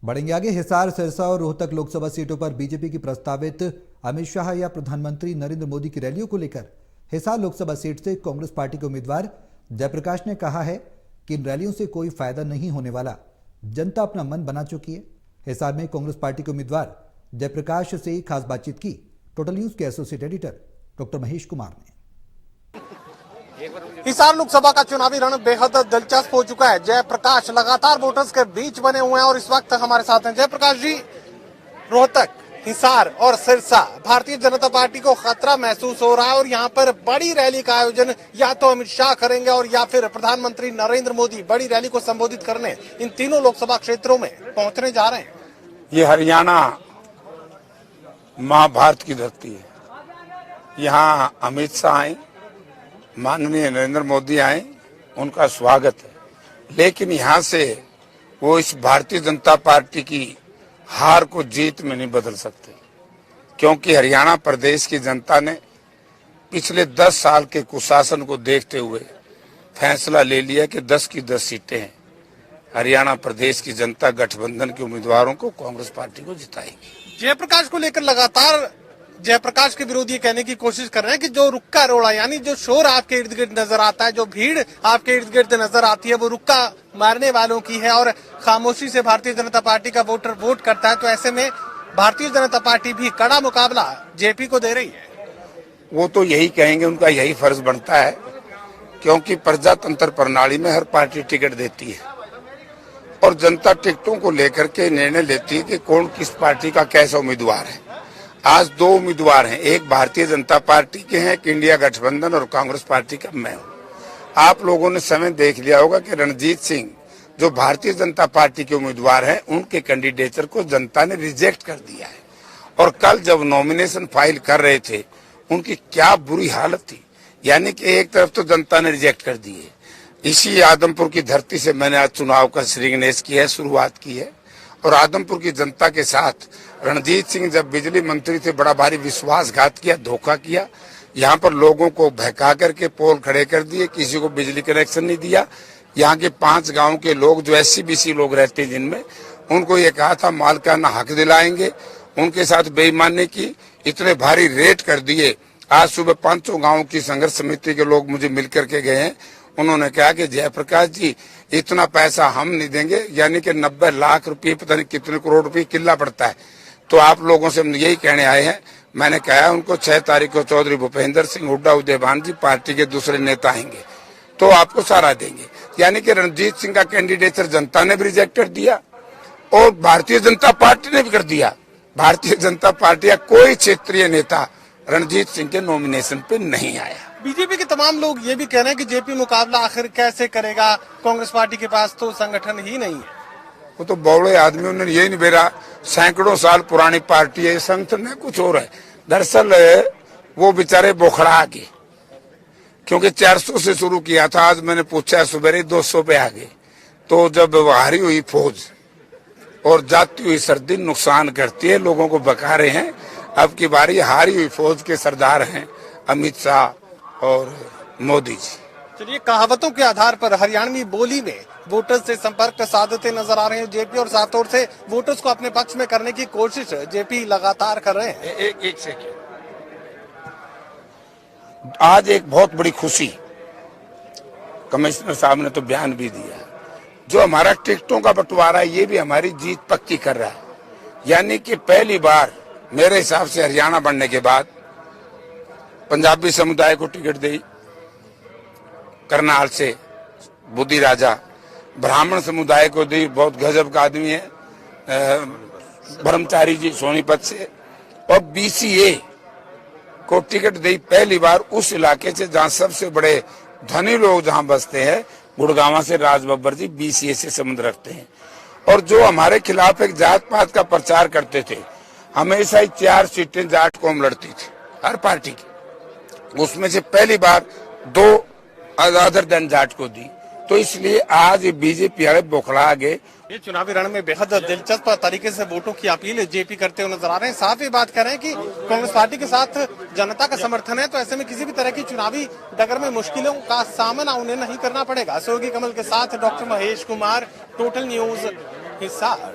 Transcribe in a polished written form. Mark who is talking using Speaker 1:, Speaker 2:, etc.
Speaker 1: बढ़ेंगे आगे। हिसार, सिरसा और रोहतक लोकसभा सीटों पर बीजेपी की प्रस्तावित अमित शाह या प्रधानमंत्री नरेंद्र मोदी की रैलियों को लेकर हिसार लोकसभा सीट से कांग्रेस पार्टी के उम्मीदवार जयप्रकाश ने कहा है कि इन रैलियों से कोई फायदा नहीं होने वाला, जनता अपना मन बना चुकी है। हिसार में कांग्रेस पार्टी के उम्मीदवार जयप्रकाश से खास बातचीत की टोटल न्यूज के associate editor doctor Mahesh Kumar ने।
Speaker 2: हिसार लोकसभा का चुनावी रण बेहद दिलचस्प हो चुका है। जयप्रकाश लगातार वोटर्स के बीच बने हुए हैं और इस वक्त हमारे साथ हैं। जयप्रकाश जी, रोहतक, हिसार और सिरसा भारतीय जनता पार्टी को खतरा महसूस हो रहा है और यहाँ पर बड़ी रैली का आयोजन या तो अमित शाह करेंगे और या फिर प्रधानमंत्री नरेंद्र मोदी बड़ी रैली को संबोधित करने इन तीनों लोकसभा क्षेत्रों में पहुंचने जा रहे हैं।
Speaker 3: ये हरियाणा महाभारत की धरती है। यहाँ अमित शाह आए, माननीय नरेंद्र मोदी आए, उनका स्वागत है। लेकिन यहाँ से वो इस भारतीय जनता पार्टी की हार को जीत में नहीं बदल सकते, क्योंकि हरियाणा प्रदेश की जनता ने पिछले 10 साल के कुशासन को देखते हुए फैसला ले लिया कि 10 की 10 सीटें हैं। हरियाणा प्रदेश की जनता गठबंधन के उम्मीदवारों को, कांग्रेस पार्टी को जिताएगी।
Speaker 2: जयप्रकाश को लेकर लगातार जयप्रकाश के विरोधी कहने की कोशिश कर रहे हैं कि जो रुक्का रोड़ा यानी जो शोर आपके इर्द गिर्द नजर आता है, जो भीड़ आपके इर्द गिर्द नजर आती है, वो रुक्का मारने वालों की है और खामोशी से भारतीय जनता पार्टी का वोटर वोट करता है। तो ऐसे में भारतीय जनता पार्टी भी कड़ा मुकाबला जेपी को दे रही है।
Speaker 3: वो तो यही कहेंगे, उनका यही फर्ज बनता है, क्योंकि प्रजातंत्र प्रणाली में हर पार्टी टिकट देती है और जनता टिकटों को लेकर के निर्णय लेती है कि कौन किस पार्टी का कैसा उम्मीदवार है। आज 2 उम्मीदवार हैं, एक भारतीय जनता पार्टी के हैं, एक इंडिया गठबंधन और कांग्रेस पार्टी का मैं हूं। आप लोगों ने समय देख लिया होगा कि रणजीत सिंह जो भारतीय जनता पार्टी के उम्मीदवार हैं, उनके कैंडिडेचर को जनता ने रिजेक्ट कर दिया है। और कल जब नॉमिनेशन फाइल कर रहे थे, उनकी क्या बुरी हालत थी, यानी कि एक तरफ तो जनता ने रिजेक्ट कर दिए। इसी आदमपुर की धरती से मैंने आज चुनाव का श्री गणेश की है शुरुआत की है और आदमपुर की जनता के साथ रणजीत सिंह जब बिजली मंत्री थे, बड़ा भारी विश्वासघात किया, धोखा किया। यहाँ पर लोगों को बहका करके पोल खड़े कर दिए, किसी को बिजली कनेक्शन नहीं दिया। यहाँ के 5 गांव के लोग जो SC-BC लोग रहते हैं जिनमें, उनको ये कहा था मालिकाना हक दिलाएंगे, उनके साथ बेईमानी की, इतने भारी रेट कर दिए। आज सुबह 5 गाँव की संघर्ष समिति के लोग मुझे मिल करके गए हैं। उन्होंने कहा कि जयप्रकाश जी, इतना पैसा हम नहीं देंगे, यानी कि 90 लाख रुपए, पता नहीं कितने करोड़ रुपए किल्ला पड़ता है। तो आप लोगों से हम यही कहने आए हैं। मैंने कहा उनको 6 तारीख को चौधरी भूपेंद्र सिंह हुड्डा, उदयभान जी, पार्टी के दूसरे नेता आएंगे तो आपको सारा देंगे। यानी कि रणजीत सिंह का कैंडिडेचर जनता ने भी रिजेक्ट कर दिया और भारतीय जनता पार्टी ने भी कर दिया। भारतीय जनता पार्टी का कोई क्षेत्रीय नेता रणजीत सिंह के नॉमिनेशन पे नहीं आया।
Speaker 2: बीजेपी के तमाम लोग ये भी कह रहे हैं कि जेपी मुकाबला आखिर कैसे करेगा, कांग्रेस पार्टी के पास तो संगठन ही नहीं है।
Speaker 3: वो तो बौड़े आदमी, उन्होंने यही नहीं बेरा, सैकड़ों साल पुरानी पार्टी है, संगठन है कुछ और है। दरअसल वो बेचारे बोखड़ा गए, क्योंकि 400 से शुरू किया था। आज मैंने पूछा सुबह 200 पे आ गए। तो जब हारी हुई फौज और जाती हुई सर्दी नुकसान करती है, लोगों को बका रहे हैं। अब की बारी हारी हुई फौज के सरदार हैं अमित शाह और मोदी जी।
Speaker 2: चलिए, कहावतों के आधार पर हरियाणवी बोली में वोटर्स से संपर्क साधते नजर आ रहे हैं जेपी और साफ तौर से वोटर्स को अपने पक्ष में करने की कोशिश जेपी लगातार कर रहे हैं।
Speaker 3: एक सेकेंड, आज एक बहुत बड़ी खुशी, कमिश्नर साहब ने तो बयान भी दिया, जो हमारा टिकटों का बंटवारा है ये भी हमारी जीत पक्की कर रहा है। यानी कि पहली बार मेरे हिसाब से हरियाणा बनने के बाद पंजाबी समुदाय को टिकट दी, करनाल से बुद्धि राजा, ब्राह्मण समुदाय को दी, बहुत गजब का आदमी है ब्रह्मचारी जी सोनीपत से, और BCA को टिकट दी पहली बार उस इलाके से जहां सबसे बड़े धनी लोग जहां बसते हैं, गुड़गांव से राज बब्बर जी BCA से संबंध रखते हैं। और जो हमारे खिलाफ एक जात पात का प्रचार करते थे, हमेशा ही 4 सीटें जाट कौम लड़ती थी हर पार्टी की, उसमें से पहली बार 2 अदर देन जाट को दी। तो इसलिए आज बीजेपी वाले बौखला गए।
Speaker 2: ये चुनावी रण में बेहद दिलचस्प तरीके से वोटों की अपील जेपी करते हुए नजर आ रहे हैं। साथ ही बात कर रहे हैं कि कांग्रेस पार्टी के साथ जनता का समर्थन है, तो ऐसे में किसी भी तरह की चुनावी डगर में मुश्किलों का सामना उन्हें नहीं करना पड़ेगा। सहयोगी कमल के साथ doctor Mahesh Kumar, total news, Hisar.